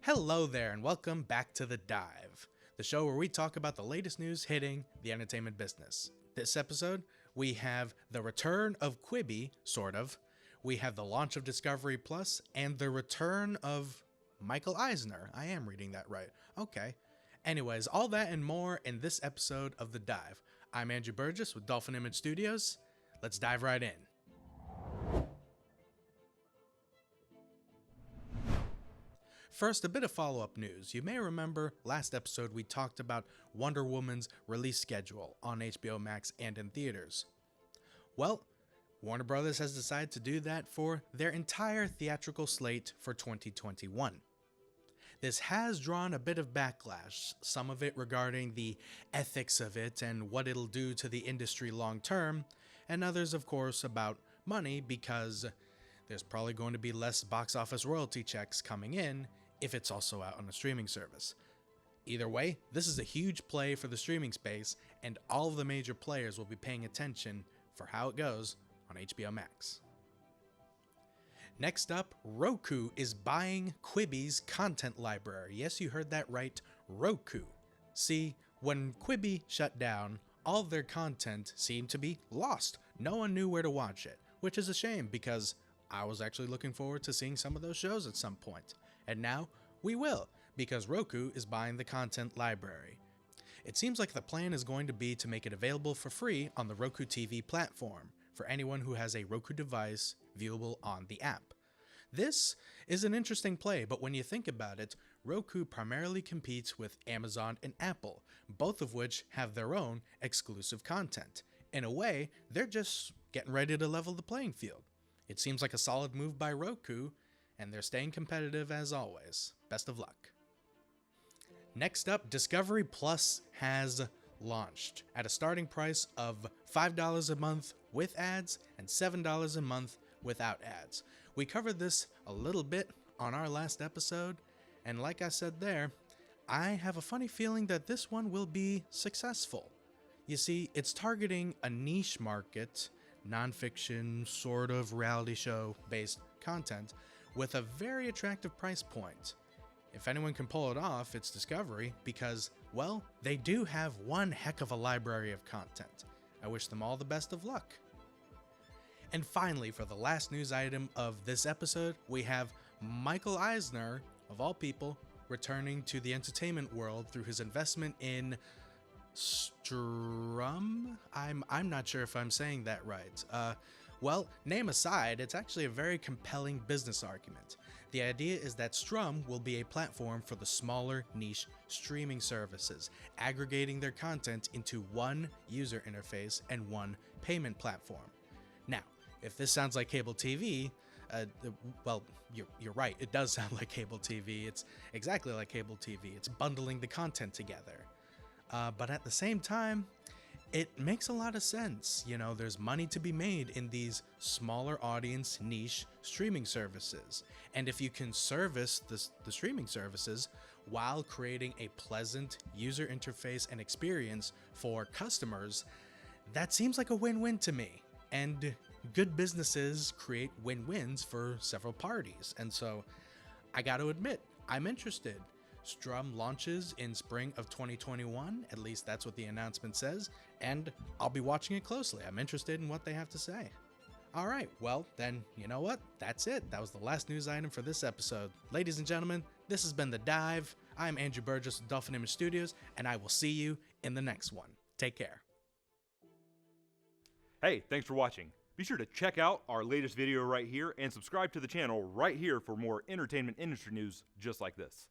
Hello there and welcome back to The Dive, the show where we talk about the latest news hitting the entertainment business. This episode, we have the return of Quibi, sort of. We have the launch of Discovery Plus and the return of Miachel Eisner. I am reading that right. Okay. Anyways, all that and more in this episode of The Dive. I'm Andrew Burgess with Dolphin Image Studios. Let's dive right in. First, a bit of follow-up news. You may remember last episode we talked about Wonder Woman's release schedule on HBO Max and in theaters. Well, Warner Brothers has decided to do that for their entire theatrical slate for 2021. This has drawn a bit of backlash, some of it regarding the ethics of it and what it'll do to the industry long term, and others of course about money because there's probably going to be less box office royalty checks coming in if it's also out on a streaming service. Either way, this is a huge play for the streaming space, and all of the major players will be paying attention for how it goes on HBO Max. Next up, Roku is buying Quibi's content library. Yes, you heard that right, Roku. See, when Quibi shut down, all of their content seemed to be lost. No one knew where to watch it, which is a shame because I was actually looking forward to seeing some of those shows at some point. And now we will, because Roku is buying the content library. It seems like the plan is going to be to make it available for free on the Roku TV platform for anyone who has a Roku device viewable on the app. This is an interesting play, but when you think about it, Roku primarily competes with Amazon and Apple, both of which have their own exclusive content. In a way, they're just getting ready to level the playing field. It seems like a solid move by Roku, and they're staying competitive as always. Best of luck. Next up, Discovery Plus has launched at a starting price of $5 a month with ads and $7 a month without ads. We covered this a little bit on our last episode, and like I said there, I have a funny feeling that this one will be successful. You see, it's targeting a niche market, nonfiction, sort of reality show based content with a very attractive price point. If anyone can pull it off, it's Discovery because, well, they do have one heck of a library of content. I wish them all the best of luck. And finally, for the last news item of this episode, we have Miachel Eisner, of all people, returning to the entertainment world through his investment in Struum? I'm not sure if I'm saying that right. Well, name aside, it's actually a very compelling business argument. The idea is that Struum will be a platform for the smaller niche streaming services, aggregating their content into one user interface and one payment platform. Now, if this sounds like cable TV, well, you're right, it does sound like cable TV. It's exactly like cable TV. It's bundling the content together. But at the same time, it makes a lot of sense. You know, there's money to be made in these smaller audience niche streaming services. And if you can service the streaming services while creating a pleasant user interface and experience for customers, that seems like a win-win to me. And good businesses create win-wins for several parties. And so I got to admit, I'm interested. Struum launches in spring of 2021, at least that's what the announcement says, and I'll be watching it closely. I'm interested in what they have to say. Alright, well then, you know what? That's it. That was the last news item for this episode. Ladies and gentlemen, this has been The Dive. I'm Andrew Burgess with Dolphin Image Studios, and I will see you in the next one. Take care. Hey, thanks for watching. Be sure to check out our latest video right here and subscribe to the channel right here for more entertainment industry news just like this.